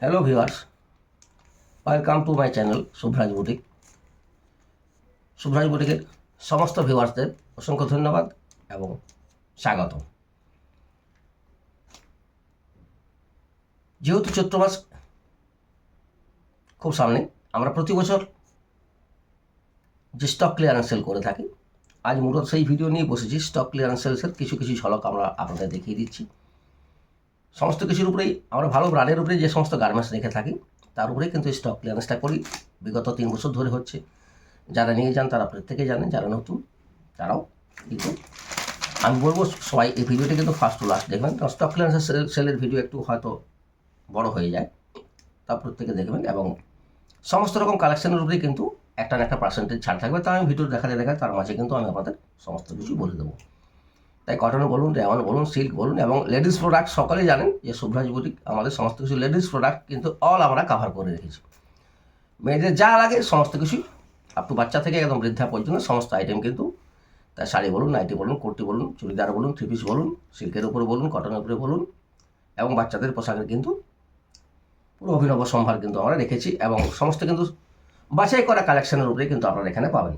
Hello viewers, welcome to my channel Shubhraj boutique. শুভরাজ বুটিকের সমস্ত ভিউয়ার্সদের অসংখ্য ধন্যবাদ এবং স্বাগত। যেহেতু চৈত্র মাস খুব সামনে, আমরা প্রতি বছর যে স্টক ক্লিয়ারেন্স সেল করে থাকি, আজ মূলত সেই ভিডিও নিয়ে বসেছি। স্টক ক্লিয়ারেন্স সেলসের কিছু ঝলক আমরা আপনাদের দেখিয়ে দিচ্ছি। সমস্ত কিছুর উপরেই আমরা ভালো ব্র্যান্ডের উপরেই যে সমস্ত গার্মেন্টস রেখে থাকি তার উপরেই কিন্তু স্টক ক্লিয়ারেন্সটা করি। বিগত 3 বছর ধরে হচ্ছে। যারা নিয়ে যান তারা প্রত্যেকেই জানেন, যারা নতুন তারাও কিন্তু আমি বলবো সবাই এই ভিডিওটি কিন্তু ফার্স্ট টু লাস্ট দেখবেন। কারণ স্টক ক্লিয়ারেন্স সেলের ভিডিও একটু হয়তো বড় হয়ে যায়, তা প্রত্যেকে দেখবেন এবং সমস্ত রকম কালেকশনের উপরেই কিন্তু একটা না একটা পার্সেন্টেজ ছাড় থাকবে। তা আমি ভিডিও দেখাতে তার মাঝে কিন্তু আমি আপনাদের সমস্ত কিছু বলে দেবো। তাই কটন বলুন, রেওয়ান বলুন, সিল্ক বলুন এবং লেডিস প্রোডাক্ট সকলেই জানেন যে শুভরাজ বুটিক আমাদের সমস্ত কিছু লেডিস প্রোডাক্ট কিন্তু অল আমরা কাভার করে রেখেছি। মেয়েদের যা লাগে সমস্ত কিছুই আপ টু বাচ্চা থেকে একদম বৃদ্ধা পর্যন্ত সমস্ত আইটেম কিন্তু, তাই শাড়ি বলুন, নাইটি বলুন, কুর্তি বলুন, চুড়িদার বলুন, থ্রি পিস বলুন, সিল্কের উপরে বলুন, কটনের উপরে বলুন এবং বাচ্চাদের পোশাকের কিন্তু পুরো অভিনব সম্ভার কিন্তু আমরা রেখেছি এবং সমস্ত কিন্তু বাছাই করা কালেকশনের উপরে কিন্তু আপনারা এখানে পাবেন।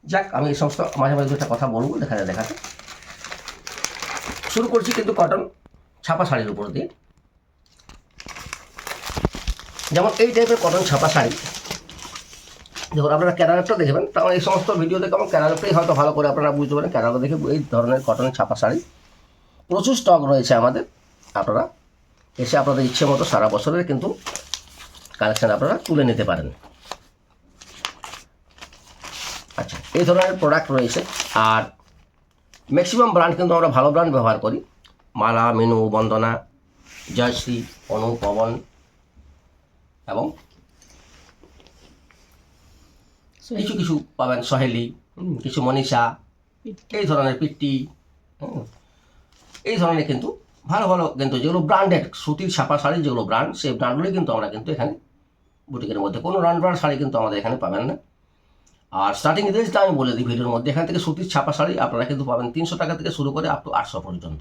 যাক, আমি এই সমস্ত মাঝে মাঝে একটা কথা বলবো দেখাতে শুরু করছি কিন্তু কটন ছাপা শাড়ির উপর দিয়ে। যেমন এই টাইপের কটন ছাপা শাড়ি, যখন আপনারা ক্যাটালগটা দেখবেন তখন এই সমস্ত ভিডিও দেখে আমার ক্যাটালগটাই হয়তো ভালো করে আপনারা বুঝতে পারেন। ক্যাটালগ দেখে এই ধরনের কটনের ছাপা শাড়ি প্রচুর স্টক রয়েছে আমাদের। আপনারা এসে আপনাদের ইচ্ছে মতো সারা বছরের কিন্তু কালেকশান আপনারা তুলে নিতে পারেন। আচ্ছা, এই ধরনের প্রোডাক্ট রয়েছে আর ম্যাক্সিমাম ব্র্যান্ড কিন্তু আমরা ভালো ব্র্যান্ড ব্যবহার করি। মালা, মিনু, বন্দনা, জয়শ্রী, অনু, পবন এবং কিছু পাবেন সহেলি, কিছু মনীষা, এই ধরনের পিট্টি, এই ধরনের কিন্তু ভালো ভালো কিন্তু যেগুলো ব্র্যান্ডেড সুতির ছাপা শাড়ি যেগুলো ব্র্যান্ড, সেই ব্র্যান্ডগুলোই কিন্তু আমরা কিন্তু এখানে বুটিকের মধ্যে কোনো ব্র্যান্ড শাড়ি কিন্তু আমাদের এখানে পাবেন না। আর স্টার্টিং রেঞ্জটা আমি বলে দিই ভিডিওর মধ্যে। এখান থেকে সুতির ছাপা শাড়ি আপনারা কিন্তু পাবেন 300 টাকা থেকে শুরু করে আপ টু 800 পর্যন্ত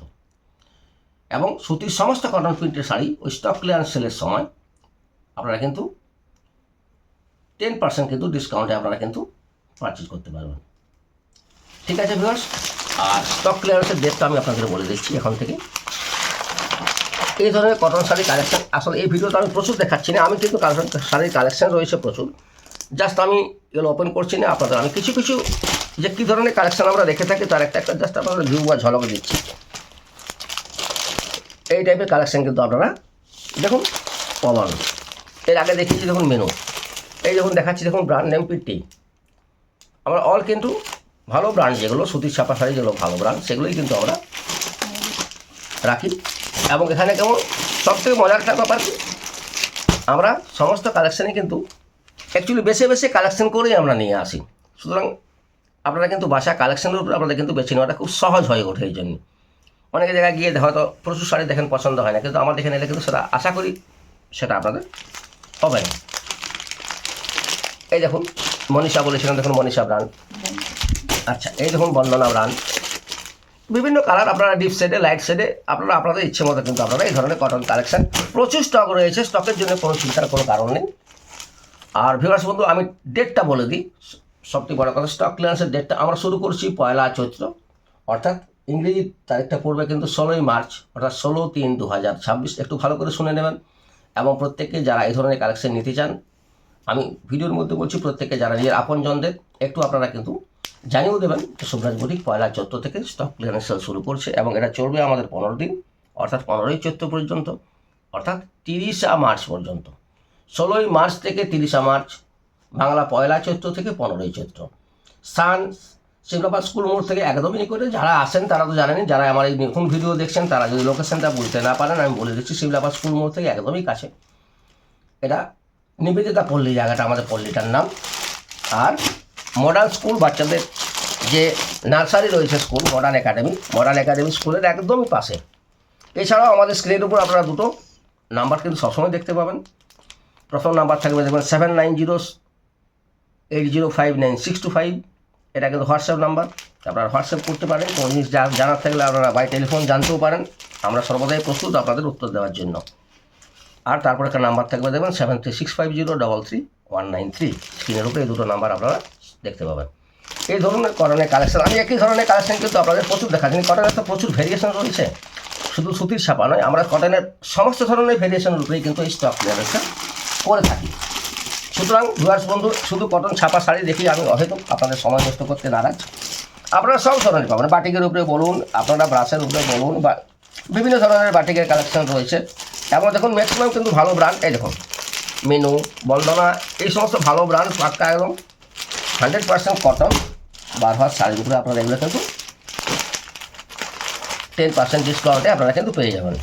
এবং সুতির সমস্ত কটন প্রিন্টের শাড়ি ওই স্টক ক্লিয়ারেন্স সেলের সময় আপনারা কিন্তু 10% কিন্তু ডিসকাউন্টে আপনারা কিন্তু পারচেজ করতে পারবেন। ঠিক আছে ভিউয়ার্স, আর স্টক ক্লিয়ারেন্সের ডেটটা আমি আপনাদের বলে দিচ্ছি এখন থেকে। এই ধরনের কটন শাড়ি কালেকশন আসলে এই ভিডিওতে আমি প্রচুর দেখাচ্ছি না, আমি কিন্তু শাড়ির কালেকশন রয়েছে প্রচুর। জাস্ট আমি এগুলো ওপেন করছি না, আপনাদের আমি কিছু যে কী ধরনের কালেকশন আমরা রেখে থাকি তার একটা জাস্ট আপনাদের ভিউ বা ঝলক দিচ্ছি। এই টাইপের কালেকশন কিন্তু আপনারা দেখুন পবন, এর আগে দেখিয়েছি দেখুন মেনু, এই যখন দেখাচ্ছি দেখুন ব্র্যান্ড নেম পিট্টি। আমরা অল কিন্তু ভালো ব্র্যান্ড যেগুলো সুতির ছাপা শাড়ি যেগুলো ভালো ব্র্যান্ড সেগুলোই কিন্তু আমরা রাখি। এবং এখানে কেমন সবথেকে মজার একটা ব্যাপার কি, আমরা সমস্ত কালেকশানই কিন্তু অ্যাকচুয়ালি বেছে কালেকশন করেই আমরা নিয়ে আসি। সুতরাং আপনারা কিন্তু বাসা কালেকশনের উপরে আপনাদের কিন্তু বেছে নেওয়াটা খুব সহজ হয়ে ওঠে। এই জন্য অনেক জায়গায় গিয়ে হয়তো প্রচুর শাড়ি দেখেন পছন্দ হয় না, কিন্তু আমাদের এখানে এলে কিন্তু সেটা আশা করি সেটা আপনাদের হবে না। এই দেখুন মনীষা বলেছিলেন, দেখুন মনীষা ব্র্যান্ড। আচ্ছা, এই দেখুন বন্দনা ব্র্যান্ড। বিভিন্ন কালার আপনারা ডিপ শেডে, লাইট শেডে আপনারা আপনাদের ইচ্ছে মতো কিন্তু আপনারা এই ধরনের কটন কালেকশন প্রচুর স্টক রয়েছে। স্টকের জন্য কোনো চিন্তার কোনো কারণ নেই। আর ভিউয়ার্স বন্ধু, আমি ডেটটা বলে দিই। সবথেকে বড় কথা, স্টক ক্লিয়ারেন্সের ডেটটা আমরা শুরু করছি 1 চৈত্র, অর্থাৎ ইংরেজি তারিখটা পড়বে কিন্তু 16 মার্চ, অর্থাৎ 16/3/2026। একটু ভালো করে শুনে নেবেন এবং প্রত্যেকে যারা এই ধরনের কালেকশন নিতে চান, আমি ভিডিওর মধ্যে বলছি প্রত্যেকে যারা নিজের আপনজনদের একটু আপনারা কিন্তু জানিয়েও দেবেন যে শুভরাজ বুটিক 1 চৈত্র থেকে স্টক ক্লিয়ারেন্স সেল শুরু করছে এবং এটা চলবে আমাদের 15 দিন, অর্থাৎ 15ই চৈত্র পর্যন্ত, অর্থাৎ 30 মার্চ পর্যন্ত। 16 মার্চ থেকে 30 মার্চ, বাংলা 1 চৈত্র থেকে 15ই চৈত্র। স্থান শিমলাপাড় স্কুল মোড় থেকে একদমই করে যারা আসেন তারা তো জানেনই, যারা আমার এই নতুন ভিডিও দেখছেন তারা যদি লোকেশনটা বলতে না পারেন আমি বলে দিচ্ছি। শিমলাপাড় স্কুল মোড় থেকে একদমই কাছে, এটা নিবেদিতা পল্লী জায়গাটা আমাদের পল্লীটার নাম। আর মডার্ন স্কুল বাচ্চাদের যে নার্সারি রয়েছে স্কুল, মডার্ন একাডেমি স্কুলের একদমই পাশে। এছাড়াও আমাদের স্ক্রিনের উপর আপনারা দুটো নাম্বার কিন্তু সবসময় দেখতে পাবেন। প্রথম নাম্বার থাকবে দেখবেন 7908059625, এটা কিন্তু হোয়াটসঅ্যাপ নাম্বার। আপনারা হোয়াটসঅ্যাপ করতে পারেন, কোনো জিনিস জানার থাকলে আপনারা বাই টেলিফোন জানতেও পারেন। আমরা সর্বদাই প্রস্তুত আপনাদের উত্তর দেওয়ার জন্য। আর তারপর একটা নাম্বার থাকবে দেখবেন 7365033193। স্ক্রিনের উপরে এই দুটো নাম্বার আপনারা দেখতে পাবেন। এই ধরনের কটনের কালেকশন, আমি একই ধরনের কালেকশন কিন্তু আপনাদের প্রচুর দেখাচ্ছি। কটনের তো প্রচুর ভেরিয়েশন রয়েছে, শুধু সুতির ছাপা নয়, আমরা কটনের সমস্ত ধরনের ভেরিয়েশনের উপরেই কিন্তু এই স্টক ক্লিয়ারেন্সটা করে থাকি। সুতরাং ভিউয়ার্স বন্ধু, শুধু কটন ছাপা শাড়ি দেখি আমি হয়তো আপনাদের সময় নষ্ট করতে নারাজ। আপনারা সব ধরনের পাবেন, বাটিকের উপরে বলুন, আপনারা ব্রাশের উপরে বলুন, বা বিভিন্ন ধরনের বাটিকের কালেকশন রয়েছে। এবং দেখুন ম্যাক্সিমাম কিন্তু ভালো ব্র্যান্ড, এই দেখুন মিনু, বন্দনা, এই সমস্ত ভালো ব্র্যান্ড পাক্কা একদম 100% কটন বারহার শাড়ির উপরে আপনারা এগুলো কিন্তু 10% ডিসকাউন্টে আপনারা কিন্তু পেয়ে যাবেন।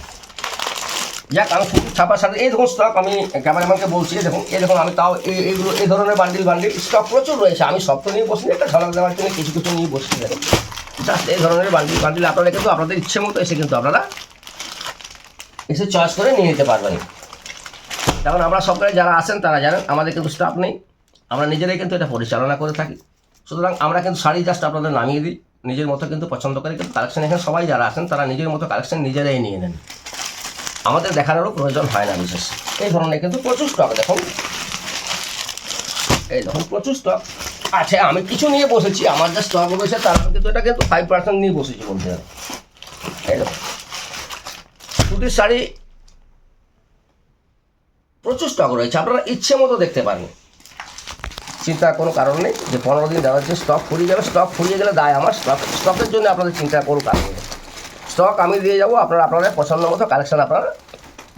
যাক, আমি শুধু ছাপা শাড়ি এই দেখুন স্টক, আমি ক্যামেরাম্যানকে বলছি দেখুন, এই দেখুন আমি তাও এইগুলো এই ধরনের বান্ডিল স্টক প্রচুর রয়েছে। আমি সব তো নিয়ে বসি, একটা ঝলক দেওয়ার জন্য কিছু কিছু নিয়ে বসছি দেখুন। জাস্ট এই ধরনের বান্ডিল আপনারা কিন্তু আপনাদের ইচ্ছে মতো এসে কিন্তু আপনারা এসে চয়েস করে নিয়ে নিতে পারবেন। কারণ আমরা সবকালে যারা আসেন তারা জানেন আমাদের কিন্তু স্টাফ নেই, আমরা নিজেরাই কিন্তু এটা পরিচালনা করে থাকি। সুতরাং আমরা কিন্তু শাড়ি জাস্ট আপনাদের নামিয়ে দিই, নিজের মতো কিন্তু পছন্দ করে কিন্তু কালেকশন এখানে সবাই যারা আসেন তারা নিজের মতো কালেকশন নিজেরাই নিয়ে নেন, আমাদের দেখানোরও প্রয়োজন হয় না বিশেষ। এই ধরনের কিন্তু প্রচুর স্টক দেখুন, এই দেখুন প্রচুর স্টক আছে। আমি কিছু নিয়ে বসেছি, আমার যা স্টক রয়েছে তার কিন্তু এটা কিন্তু 5% নিয়ে বসেছি বলতে হবে। এই দেখুন সুতির শাড়ি প্রচুর স্টক রয়েছে, আপনারা ইচ্ছে মতো দেখতে পারেন, চিন্তার কোনো কারণ নেই যে 15 দিন দেওয়ার যে স্টক ফুরিয়ে যাবে। স্টক ফুরিয়ে গেলে দায় আমার, স্টকের জন্য আপনাদের চিন্তার কোনো কারণ নেই। স্টক আমি দিয়ে যাবো, আপনারা আপনাদের পছন্দ মতো কালেকশন আপনারা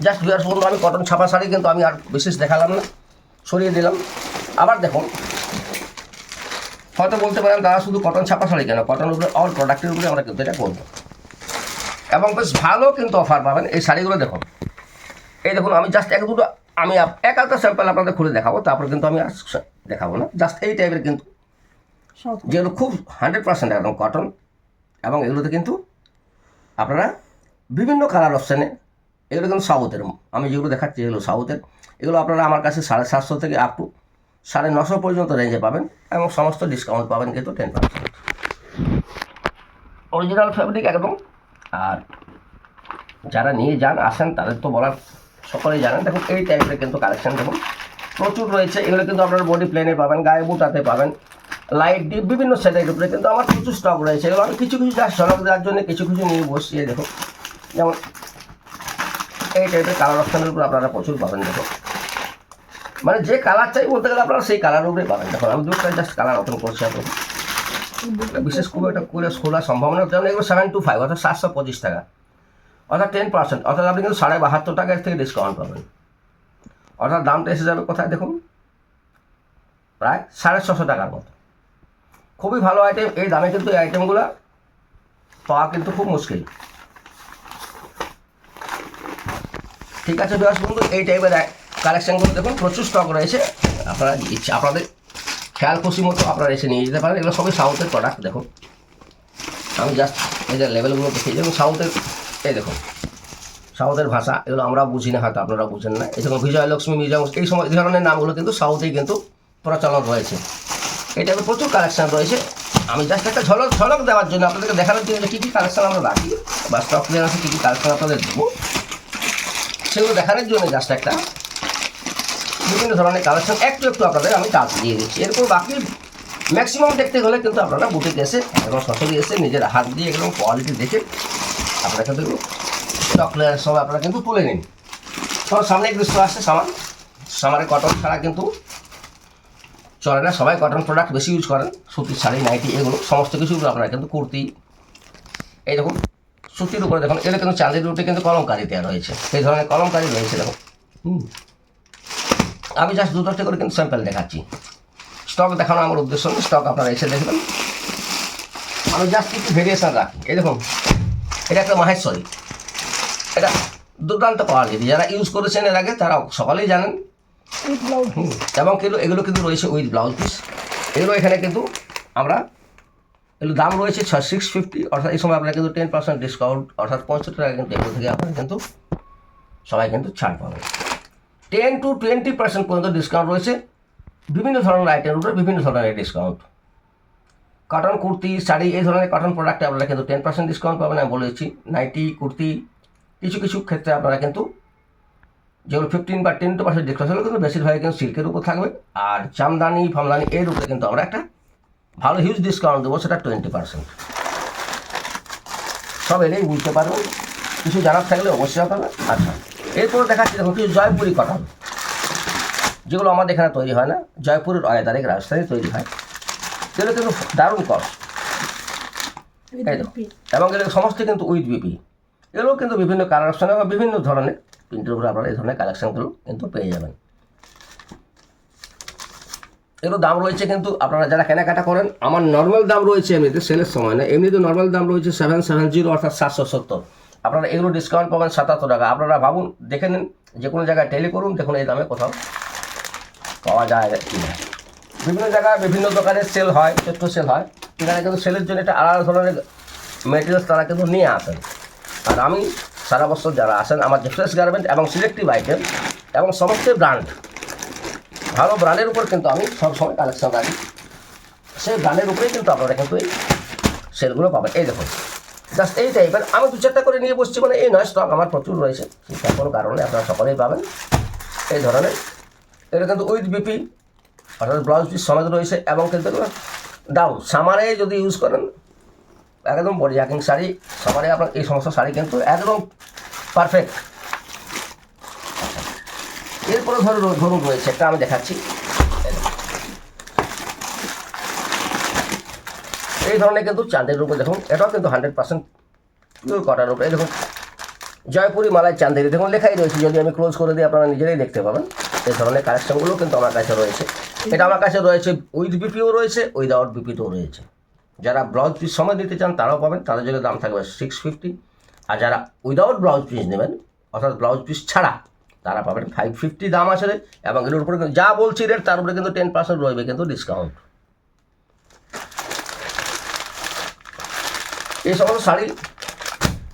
জাস্ট ভিউয়ার্স বন্ধু। আমি কটন ছাপা শাড়ি কিন্তু আমি আর বিশেষ দেখালাম না, সরিয়ে দিলাম। আবার দেখুন, হয়তো বলতে পারেন তারা শুধু কটন ছাপা শাড়ি কেন, কটন উপরে অল প্রোডাক্টের উপরে আমরা কিন্তু এটা করবো, এবং বেশ ভালো কিন্তু অফার পাবেন। এই শাড়িগুলো দেখুন, এই দেখুন আমি জাস্ট এক দুটো আমি এক আধটা স্যাম্পল আপনাদের খুলে দেখাবো, তারপর কিন্তু আমি আর দেখাবো না। জাস্ট এই টাইপের কিন্তু যেগুলো খুব 100% একদম কটন, এবং এগুলোতে কিন্তু আপনারা বিভিন্ন কালার অপশানে, এগুলো কিন্তু সাউথের, আমি যেগুলো দেখাচ্ছি এগুলো সাউথের। এগুলো আপনারা আমার কাছে 750 থেকে আপ টু 950 পর্যন্ত রেঞ্জে পাবেন, এবং সমস্ত ডিসকাউন্ট পাবেন কিন্তু 10%। অরিজিনাল ফ্যাব্রিক একদম। আর যারা নিয়ে যান আসেন তাদের তো বলার সকলেই জানেন। দেখুন এই টাইপের কিন্তু কালেকশন দেখুন প্রচুর রয়েছে। এগুলো কিন্তু আপনারা বডি প্লেনে পাবেন, গায়ে বুটাতে পাবেন, লাইট ডিপ বিভিন্ন সেটের উপরে কিন্তু আমার প্রচুর স্টক রয়েছে। এগুলো আমি কিছু কিছু জাস্ট ঝলক দেওয়ার জন্য কিছু কিছু নিয়ে বসিয়ে দেখুন। যেমন এই টাইপের কালার অপশানের উপর আপনারা প্রচুর পাবেন। দেখুন মানে যে কালার চাই বলতে গেলে আপনারা সেই কালার উপরে পাবেন। দেখুন আমি দুটো জাস্ট কালার ওপেন করছি, আপনার বিশেষ খুব একটা করে খোলার সম্ভাবনা, যেমন এগুলো 725 অর্থাৎ 725 টাকা, অর্থাৎ 10%, অর্থাৎ আপনি কিন্তু 72.5 টাকার থেকে ডিসকাউন্ট পাবেন। অর্থাৎ দামটা এসে যাবে কোথায় দেখুন, প্রায় 650 টাকার মতো। খুবই ভালো আইটেম, এই দামে কিন্তু এই আইটেমগুলো পাওয়া কিন্তু খুব মুশকিল। ঠিক আছে ভিউয়ার্স বন্ধু, এই টাইপের কালেকশানগুলো দেখুন প্রচুর স্টক রয়েছে, আপনারা ইচ্ছা আপনাদের খেয়াল খুশি মতো আপনারা এসে নিয়ে যেতে পারেন। এগুলো সবই সাউথের প্রোডাক্ট। দেখুন আমি জাস্ট এই যে লেভেলগুলো দেখি, যেমন সাউথের, এই দেখুন সাউথের ভাষা, এগুলো আমরা বুঝি না, হয়তো আপনারা বুঝেন না। এই দেখুন বিজয়লক্ষ্মী, মিউজিয়াম, এই সময় এই ধরনের নামগুলো কিন্তু সাউথেই কিন্তু প্রচলন রয়েছে। এই টাইপের প্রচুর কালেকশান রয়েছে। আমি জাস্ট একটা ঝলক দেওয়ার জন্য, আপনাদেরকে দেখানোর জন্য কী কী কালেকশান আমরা রাখি বা স্টক ক্লিয়ারেন্সে কী কী কালেকশান আপনাদের দেবো সেগুলো দেখানোর জন্য জাস্ট একটা বিভিন্ন ধরনের কালেকশন একটু একটু আপনাদের আমি টাচ দিয়ে দিচ্ছি। এরপর বাকি ম্যাক্সিমাম দেখতে হলে কিন্তু আপনারা বুটিকে এসে এবং সরাসরি এসে নিজের হাত দিয়ে এবং কোয়ালিটি দেখে আপনারা কিন্তু স্টক ক্লিয়ারেন্স সব আপনারা কিন্তু তুলে নিন। সবার সামনে একটু আসছে সামারে কটন ছাড়া কিন্তু চলে না, সবাই কটন প্রোডাক্ট বেশি ইউজ করেন, সুতির শাড়ি, নাইটি, এগুলো সমস্ত কিছু আপনারা কিন্তু কুর্তি, এই দেখুন সুতির উপরে দেখুন, এটা কিন্তু চাঁদের রুটে কিন্তু কলমকারি দেওয়া রয়েছে, এই ধরনের কলমকারি রয়েছে। দেখুন আমি জাস্ট দুটো করে কিন্তু স্যাম্পল দেখাচ্ছি, স্টক দেখানো আমার উদ্দেশ্য নেই, স্টক আপনারা এসে দেখবেন। আমি জাস্ট কিছু ভেরিয়েশন রাখি। এই দেখুন এটা একটা মাহেশ্বরী, এটা দুর্দান্ত পাওয়ার যেটি, যারা ইউজ করেছেন এর আগে তারা সকালেই জানেন। এবং এগুলো কিন্তু রয়েছে উইথ ব্লাউজ পিস। এগুলো এখানে কিন্তু আমরা এগুলো দাম রয়েছে 650, অর্থাৎ এই সময় আপনারা কিন্তু 10% ডিসকাউন্ট, অর্থাৎ 65 টাকা কিন্তু এগুলো থেকে আপনারা কিন্তু সবাই কিন্তু ছাড় পাবেন। 10 to 20% পর্যন্ত ডিসকাউন্ট রয়েছে বিভিন্ন ধরনের আইটেমের উপরে, বিভিন্ন ধরনের ডিসকাউন্ট। কটন কুর্তি, শাড়ি, এই ধরনের কটন প্রোডাক্টে আপনারা কিন্তু 10% ডিসকাউন্ট পাবেন। আমি বলেছি নাইটি, কুর্তি, কিছু কিছু ক্ষেত্রে আপনারা কিন্তু যেগুলো 15 বা 10% ডিসকাউন্ট হলে কিন্তু বেশিরভাগ কিন্তু সিল্কের উপর থাকবে। আর জামদানি ফামদানি এর উপরে কিন্তু আমরা একটা ভালো হিউজ ডিসকাউন্ট দেবো, সেটা 20%। সব এলেই বুঝতে পারবেন, কিছু জানার থাকলে অবশ্যই আপনারা। আচ্ছা, এরপরে দেখাচ্ছি দেখুন কিছু জয়পুরি কটন, যেগুলো আমাদের এখানে তৈরি হয় না, জয়পুরের অয়েদারে রাজস্থানে তৈরি হয়। এগুলো কিন্তু দারুণ কস্ট, এই দেখুন। এবং এগুলো সমস্ত কিন্তু উইথ বিপি। এগুলো কিন্তু বিভিন্ন কালার অপশানে বা বিভিন্ন ধরনের প্রিন্টের উপরে আপনারা এই ধরনের কালেকশানগুলো কিন্তু পেয়ে যাবেন। এগুলো দাম রয়েছে কিন্তু আপনারা যারা কেনাকাটা করেন, আমার নর্মাল দাম রয়েছে এমনিতে, সেলের সময় না, এমনিতে নর্মাল দাম রয়েছে 770 অর্থাৎ 770। আপনারা এগুলো ডিসকাউন্ট পাবেন 77 টাকা। আপনারা ভাবুন, দেখে নিন, যে কোনো জায়গায় টেলি করুন, দেখুন এই দামে কোথাও পাওয়া যায় কি না। বিভিন্ন জায়গায় বিভিন্ন দোকানে সেল হয়, ছোট্ট সেল হয়, সেখানে কিন্তু সেলের জন্য একটা আলাদা ধরনের মেটেরিয়ালস তারা কিন্তু নিয়ে আসেন। আর আমি সারা বছর যারা আসেন, আমার যে ফ্রেশ গার্মেন্ট এবং সিলেক্টিভ আইটেম এবং সমস্ত ব্র্যান্ড, ভালো ব্র্যান্ডের উপর কিন্তু আমি সবসময় কালেকশন রাখি। সেই ব্র্যান্ডের উপরেই কিন্তু আপনারা কিন্তু এই সেলগুলো পাবেন। এই দেখুন, জাস্ট এই টাইপের আমি 2-4টা করে নিয়ে বসছি, মানে এই নয়, স্টক আমার প্রচুর রয়েছে, সেটা কোনো কারণে আপনারা সকলেই পাবেন এই ধরনের। এটা কিন্তু উইথ বিপি অর্থাৎ ব্লাউজ পিস সমেত রয়েছে। এবং কিন্তু দাম সামারে যদি ইউজ করেন, একদম বডি জ্যাকিং শাড়ি, সামারে আপনার এই সমস্ত শাড়ি কিন্তু একদম পারফেক্ট। এরপরে ধরুন রয়েছে একটা, আমি দেখাচ্ছি। এই ধরনের কিন্তু চাঁদের উপরে দেখুন, এটাও কিন্তু 100% পিওর কটনের উপরে। দেখুন জয়পুরি মালাই চাঁদেরি, দেখুন লেখাই রয়েছে, যদি আমি ক্লোজ করে দিই আপনারা নিজেরাই দেখতে পাবেন। এই ধরনের কালেকশনগুলো কিন্তু আমার কাছে রয়েছে। এটা আমার কাছে রয়েছে উইথ বিপিও রয়েছে, উইদাউট বিপিতেও রয়েছে। যারা ব্লাউজ পিস সময় দিতে চান তারাও পাবেন, তাদের জন্য দাম থাকবে 650। আর যারা উইদাউট ব্লাউজ পিস নেবেন, অর্থাৎ ব্লাউজ পিস ছাড়া, তারা পাবেন 550 দাম আসলে। এবং এর উপরে যা বলছি রেট, তার উপরে কিন্তু 10% রয়েছে কিন্তু ডিসকাউন্ট। এই সমস্ত শাড়ি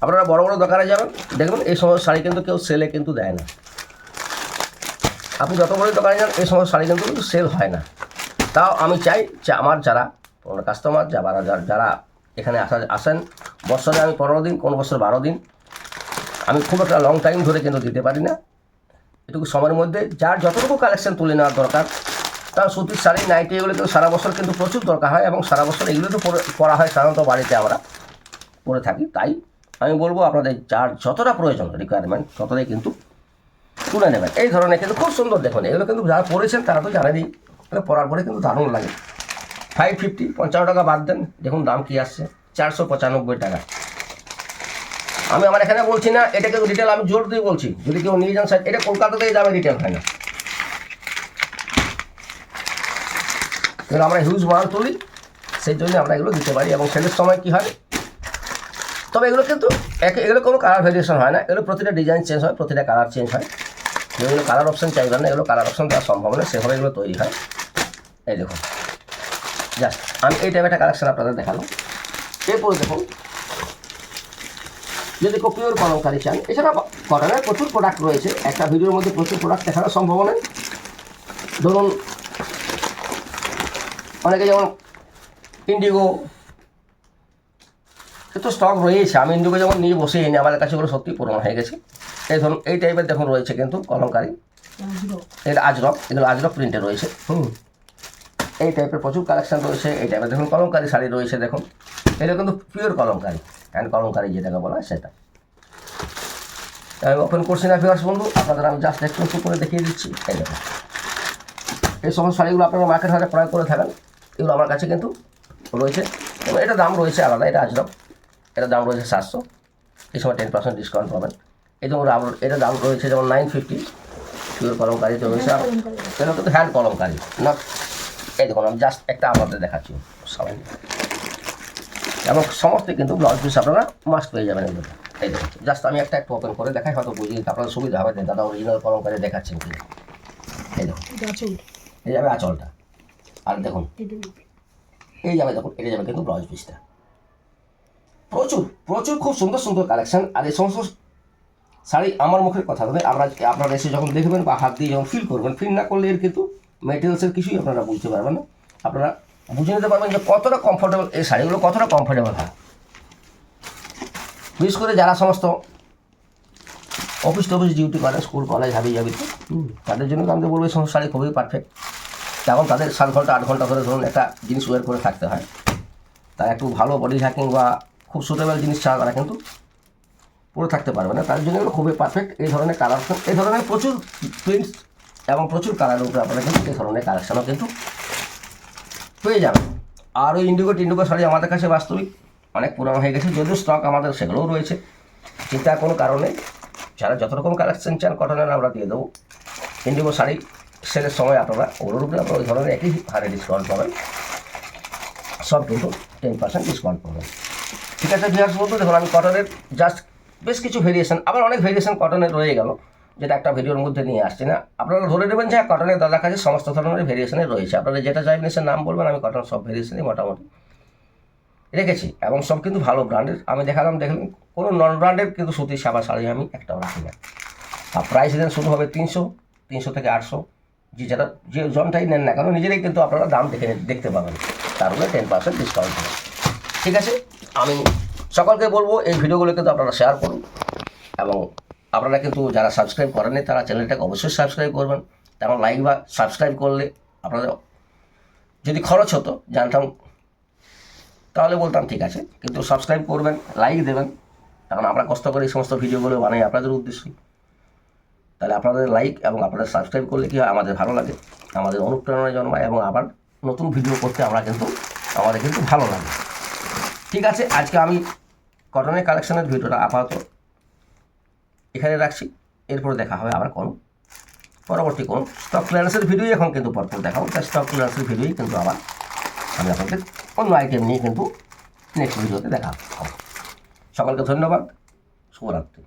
আপনারা বড় বড় দোকানে যাবেন, দেখবেন এই সমস্ত শাড়ি কিন্তু কেউ সেলে কিন্তু দেয় না। আপনি যত বড় দোকানে যান, এই সমস্ত শাড়ি কিন্তু সেল হয় না। তাও আমি চাই যে আমার যারা কাস্টমার, যারা এখানে আসেন, বছরে আমি 15 দিন, কোন বছর 12 দিন, আমি খুব একটা লং টাইম ধরে কিন্তু দিতে পারি না। এটুকু সময়ের মধ্যে যার যতটুকু কালেকশন তুলে নেওয়ার দরকার, তার সুতির শাড়ি, নাইটি, এগুলো কিন্তু সারা বছর কিন্তু প্রচুর দরকার হয়। এবং সারা বছর এগুলো তো পরা হয় সাধারণত, বাড়িতে আমরা পরে থাকি। তাই আমি বলবো আপনাদের যার যতটা প্রয়োজন রিকোয়ারমেন্ট, ততটাই কিন্তু তুলে নেবেন। এই ধরনের কিন্তু খুব সুন্দর, দেখুন এগুলো কিন্তু যারা পরেছেন তারা তো জানেনই, এগুলো পরার পরে কিন্তু দারুণ লাগে। 550, 55 টাকা বাদ দেন, দেখুন দাম কী আসছে, 495 টাকা। আমি আমার এখানে বলছি না, এটা কিন্তু রিটেল, আমি জোর দিয়ে বলছি, যদি কেউ নিয়ে যান এটা কলকাতাতে এই দামে রিটেল হয় না। এগুলো আমরা হিউজ মাল তুলি, সেই জন্য আমরা এগুলো দিতে পারি। এবং সেলের সময় কী হয়, তবে এগুলো কিন্তু এগুলো কোনো কালার ভেরিয়েশন হয় না, এগুলো প্রতিটা ডিজাইন চেঞ্জ হয়, প্রতিটা কালার চেঞ্জ হয়। যেগুলো কালার অপশান চাইবেন না, এগুলো কালার অপশান দেওয়া সম্ভব না, সেভাবে এগুলো তৈরি হয়। এই দেখুন, জাস্ট আমি এই টাইপের একটা কালেকশন আপনাদের দেখালাম। এরপরে দেখুন, যদি কেউ পিওর কলমকারি চান, এছাড়া কটনের প্রচুর প্রোডাক্ট রয়েছে, একটা ভিডিওর মধ্যে প্রচুর প্রোডাক্ট দেখানো সম্ভব নয়। ধরুন অনেকে যেমন ইন্ডিগো, সে তো স্টক রয়েছে, আমি ইন্ডিগো যেমন নিয়ে বসেই নি, আমাদের কাছে ওগুলো সত্যি পুরনো হয়ে গেছে। এই ধরুন এই টাইপের দেখুন রয়েছে কিন্তু কলমকারি, এটা আজরক, এগুলো আজরক প্রিন্টে রয়েছে। এই টাইপের প্রচুর কালেকশন রয়েছে। এই টাইপের দেখুন কলমকারি শাড়ি রয়েছে, দেখুন এটা কিন্তু পিওর কলমকারি, হ্যান্ড কলমকারি যেটাকে বলা হয় সেটা। আমি ওপেন করছি না ভিউয়ার্স বন্ধু, আপনাদের আমি জাস্ট একটু করে দেখিয়ে দিচ্ছি। এই দেখুন, এই সমস্ত শাড়িগুলো আপনারা মার্কেট হাটে ক্রয় করে থাকেন, এগুলো আমার কাছে কিন্তু রয়েছে। এবং এটা দাম রয়েছে আলাদা, এটা আজরক, এটা দাম রয়েছে 700, এই সময় 10% ডিসকাউন্ট পাবেন। এই যেমন এটা দাম রয়েছে যেমন 950, পিওর কলমকারিতে রয়েছে। এটা কিন্তু হ্যান্ড কলমকারি না। এই দেখুন, আমি জাস্ট একটা আপনাদের দেখাচ্ছি সবাই, এবং সমস্ত কিন্তু ব্লাউজ পিস আপনারা মাস্ট পেয়ে যাবেন এগুলো। এই দেখুন, জাস্ট আমি একটা একটু ওপেন করে দেখাই, হয়তো বুঝিয়ে আপনাদের সুবিধা হবে যে দাদা অরিজিনাল কলমকারি দেখাচ্ছেন কি। এই দেখুন, এই যাবে আঁচলটা, আর দেখুন এই যাবে, দেখুন এটা যাবে কিন্তু ব্লাউজ পিসটা। প্রচুর প্রচুর খুব সুন্দর সুন্দর কালেকশান। আর এই সমস্ত শাড়ি আমার মুখের কথা হবে, আপনারা এসে যখন দেখবেন বা হাত দিয়ে যখন ফিল করবেন, ফিল না করলে এর কিন্তু মেটেরিয়ালসের কিছুই আপনারা বুঝতে পারবেন না। আপনারা বুঝে নিতে পারবেন যে কতটা কমফোর্টেবল এই শাড়িগুলো, কতটা কমফোর্টেবল হয়। বিশেষ করে যারা সমস্ত অফিস টফিস ডিউটি করে, স্কুল কলেজ হাবি যাবিতে তাদের জন্য তো আমি বলবো এই সমস্ত শাড়ি খুবই পারফেক্ট। যেমন তাদের 7 ঘন্টা 8 ঘন্টা ধরে ধরুন একটা জিনিস ওয়ার করে থাকতে হয়, তারা একটু ভালো বডি হ্যাকিং বা খুব সুটেবল জিনিস ছাড়া তারা কিন্তু পরে থাকতে পারবে না। তার জন্য এগুলো খুবই পারফেক্ট। এই ধরনের কালেকশন, এই ধরনের প্রচুর প্রিন্টস এবং প্রচুর কালারের উপরে আপনারা কিন্তু এই ধরনের কালেকশনও কিন্তু পেয়ে যাবেন। আর ওই ইন্ডিগো শাড়ি আমাদের কাছে বাস্তবিক অনেক পুরানো হয়ে গেছে, যদিও স্টক আমাদের সেগুলোও রয়েছে, চিন্তার কোনো কারণে। যারা যত রকম কালেকশন চান কটনের আমরা দিয়ে দেবো। ইন্ডিগো শাড়ি সেলের সময় আপনারা ওগুলোর উপরে আপনারা ওই ধরনের একই হারে ডিসকাউন্ট পাবেন, সব কিন্তু 10% ডিসকাউন্ট পাবেন। ঠিক আছে ভিউয়ার্স বন্ধু, দেখুন আমি কটনের জাস্ট বেশ কিছু ভেরিয়েশন, আবার অনেক ভেরিয়েশন কটনের রয়ে গেল, যেটা একটা ভিডিওর মধ্যে নিয়ে আসছি না। আপনারা ধরে নেবেন যে কটনের দাদার কাছে সমস্ত ধরনের ভেরিয়েশনে রয়েছে, আপনারা যেটা চাইবেন সে নাম বলবেন, আমি কটন সব ভেরিয়েশনই মোটামুটি রেখেছি এবং সব কিন্তু ভালো ব্র্যান্ডের। আমি দেখলাম কোনো নন ব্র্যান্ডের কিন্তু সুতির সাবা শাড়ি আমি একটাও রাখি না। আর প্রাইস রেঞ্জ শুরু হবে 300 থেকে 800, যে জনটাই নেন না কেন নিজেরাই কিন্তু আপনারা দাম দেখতে পাবেন, তার উপরে 10% ডিসকাউন্ট হবে। ঠিক আছে, আমি সকলকে বলবো এই ভিডিওগুলো কিন্তু আপনারা শেয়ার করুন এবং আপনারা কিন্তু যারা সাবস্ক্রাইব করেননি তারা চ্যানেলটাকে অবশ্যই সাবস্ক্রাইব করবেন। তেমন লাইক বা সাবস্ক্রাইব করলে আপনাদের যদি খরচ হতো জানতাম তাহলে বলতাম ঠিক আছে, কিন্তু সাবস্ক্রাইব করবেন, লাইক দেবেন, কারণ আমরা কষ্ট করে এই সমস্ত ভিডিওগুলো বানাই আপনাদের উদ্দেশ্যেই। তাহলে আপনাদের লাইক এবং আপনাদের সাবস্ক্রাইব করলে কী হয়, আমাদের ভালো লাগে, আমাদের অনুপ্রেরণা জন্মায় এবং আবার নতুন ভিডিও করতে আমাদের কিন্তু ভালো লাগে। ঠিক আছে, আজকে আমি কটনের কালেকশনের ভিডিওটা আপাতত এখানে রাখছি। এরপরে দেখা হবে আবার পরবর্তী কোনো স্টক ক্লিয়ারেন্সের ভিডিও। এখন কিন্তু পরপর দেখাবো, তাই স্টক ক্লিয়ারেন্সের ভিডিওই কিন্তু আবার আমি আপনাদের অন্য আইটেম নিয়ে কিন্তু নেক্সট ভিডিওতে দেখা হবে। সকলকে ধন্যবাদ, শুভরাত্রি।